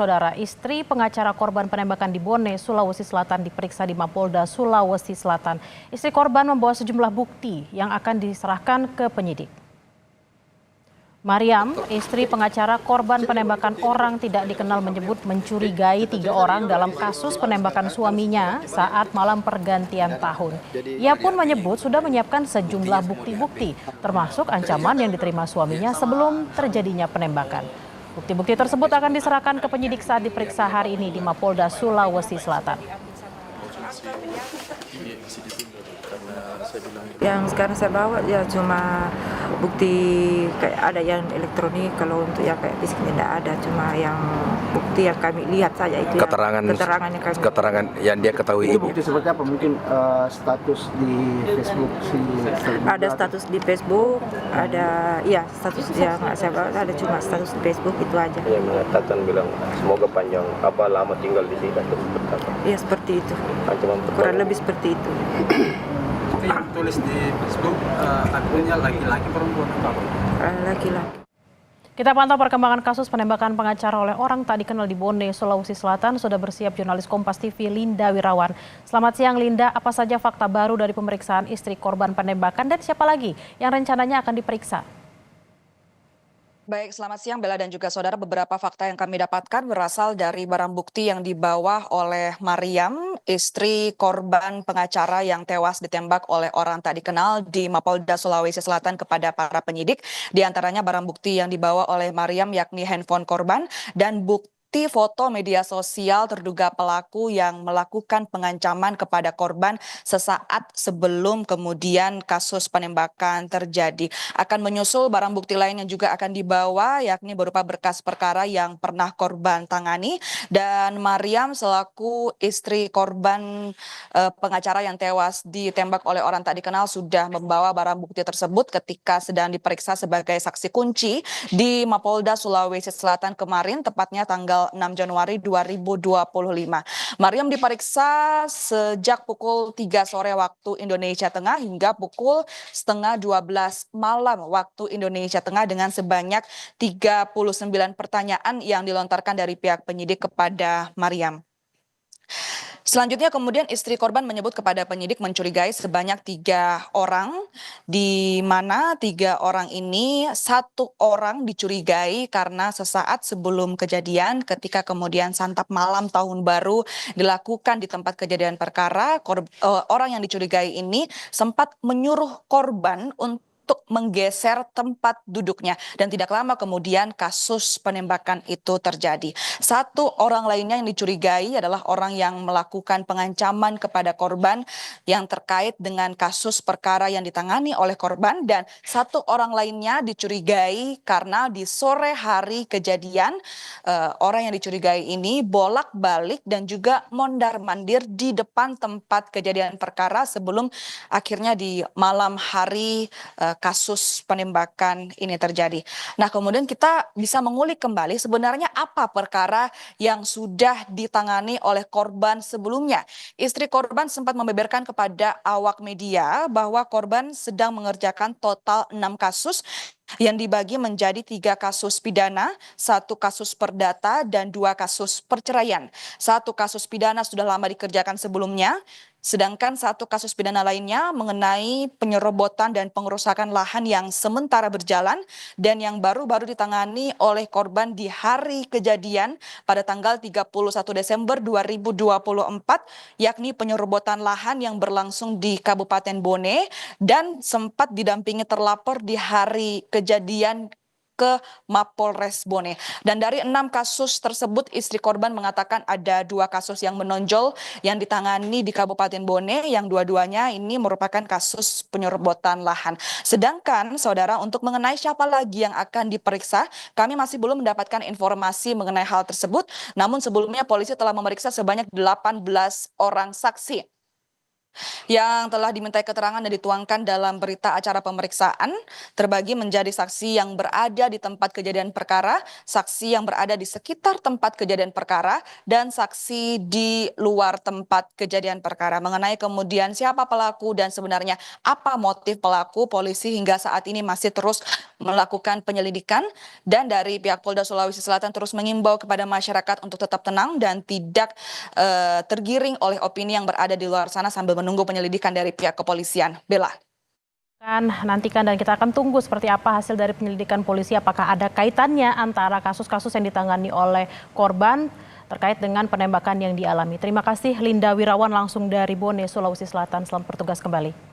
Saudara, istri pengacara korban penembakan di Bone, Sulawesi Selatan diperiksa di Mapolda Sulawesi Selatan. Istri korban membawa sejumlah bukti yang akan diserahkan ke penyidik. Mariam, istri pengacara korban penembakan orang tidak dikenal menyebut mencurigai 3 orang dalam kasus penembakan suaminya saat malam pergantian tahun. Ia pun menyebut sudah menyiapkan sejumlah bukti-bukti, termasuk ancaman yang diterima suaminya sebelum terjadinya penembakan. Bukti-bukti tersebut akan diserahkan ke penyidik saat diperiksa hari ini di Mapolda Sulawesi Selatan. Yang sekarang saya bawa ya cuma bukti kayak ada yang elektronik, kalau untuk yang kayak fisik tidak ada, cuma yang bukti yang kami lihat saja itu keterangan yang keterangan yang dia ketahui. Itu bukti seperti apa? Mungkin status di Facebook ada status di Facebook, ada status yang saya bawa ada cuma status di Facebook itu aja. Yang mengatakan bilang semoga panjang lama tinggal di sini atau seperti apa? Iya seperti itu. Ancaman Kurang lebih seperti itu. Yang tulis di Facebook akunnya laki-laki perempuan apa? Laki-laki. Kita pantau perkembangan kasus penembakan pengacara oleh orang tak dikenal di Bone, Sulawesi Selatan. Sudah bersiap jurnalis Kompas TV Linda Wirawan. Selamat siang Linda, apa saja fakta baru dari pemeriksaan istri korban penembakan dan siapa lagi yang rencananya akan diperiksa? Baik, selamat siang Bella dan juga saudara. Beberapa fakta yang kami dapatkan berasal dari barang bukti yang dibawa oleh Mariam, istri korban pengacara yang tewas ditembak oleh orang tak dikenal di Mapolda Sulawesi Selatan kepada para penyidik. Di antaranya barang bukti yang dibawa oleh Mariam yakni handphone korban dan bukti foto media sosial terduga pelaku yang melakukan pengancaman kepada korban sesaat sebelum kemudian kasus penembakan terjadi. Akan menyusul barang bukti lain yang juga akan dibawa yakni berupa berkas perkara yang pernah korban tangani, dan Mariam selaku istri korban pengacara yang tewas ditembak oleh orang tak dikenal sudah membawa barang bukti tersebut ketika sedang diperiksa sebagai saksi kunci di Mapolda Sulawesi Selatan kemarin, tepatnya tanggal 6 Januari 2025. Mariam diperiksa sejak pukul 3 sore waktu Indonesia Tengah hingga pukul setengah 12 malam waktu Indonesia Tengah dengan sebanyak 39 pertanyaan yang dilontarkan dari pihak penyidik kepada Mariam. Selanjutnya kemudian istri korban menyebut kepada penyidik mencurigai sebanyak 3 orang, di mana 3 orang ini 1 orang dicurigai karena sesaat sebelum kejadian ketika kemudian santap malam tahun baru dilakukan di tempat kejadian perkara, orang yang dicurigai ini sempat menyuruh korban untuk menggeser tempat duduknya dan tidak lama kemudian kasus penembakan itu terjadi. 1 orang lainnya yang dicurigai adalah orang yang melakukan pengancaman kepada korban yang terkait dengan kasus perkara yang ditangani oleh korban, dan 1 orang lainnya dicurigai karena di sore hari kejadian orang yang dicurigai ini bolak-balik dan juga mondar-mandir di depan tempat kejadian perkara sebelum akhirnya di malam hari kasus penembakan ini terjadi. Nah, kemudian kita bisa mengulik kembali sebenarnya apa perkara yang sudah ditangani oleh korban sebelumnya. Istri korban sempat membeberkan kepada awak media bahwa korban sedang mengerjakan total 6 kasus yang dibagi menjadi 3 kasus pidana, 1 kasus perdata, dan 2 kasus perceraian. 1 kasus pidana sudah lama dikerjakan sebelumnya, sedangkan 1 kasus pidana lainnya mengenai penyerobotan dan pengerusakan lahan yang sementara berjalan dan yang baru-baru ditangani oleh korban di hari kejadian pada tanggal 31 Desember 2024, yakni penyerobotan lahan yang berlangsung di Kabupaten Bone dan sempat didampingi terlapor di hari kejadian ke Mapolres Bone. Dan dari 6 kasus tersebut istri korban mengatakan ada 2 kasus yang menonjol yang ditangani di Kabupaten Bone, yang dua-duanya ini merupakan kasus penyerobotan lahan. Sedangkan saudara, untuk mengenai siapa lagi yang akan diperiksa, kami masih belum mendapatkan informasi mengenai hal tersebut. Namun sebelumnya polisi telah memeriksa sebanyak 18 orang saksi yang telah dimintai keterangan dan dituangkan dalam berita acara pemeriksaan terbagi menjadi saksi yang berada di tempat kejadian perkara, saksi yang berada di sekitar tempat kejadian perkara, dan saksi di luar tempat kejadian perkara. Mengenai kemudian siapa pelaku dan sebenarnya apa motif pelaku, polisi hingga saat ini masih terus melakukan penyelidikan, dan dari pihak Polda Sulawesi Selatan terus mengimbau kepada masyarakat untuk tetap tenang dan tidak tergiring oleh opini yang berada di luar sana sambil menunggu penyelidikan dari pihak kepolisian. Bella. Nantikan dan kita akan tunggu seperti apa hasil dari penyelidikan polisi, apakah ada kaitannya antara kasus-kasus yang ditangani oleh korban terkait dengan penembakan yang dialami. Terima kasih Linda Wirawan langsung dari Bone, Sulawesi Selatan. Selamat bertugas kembali.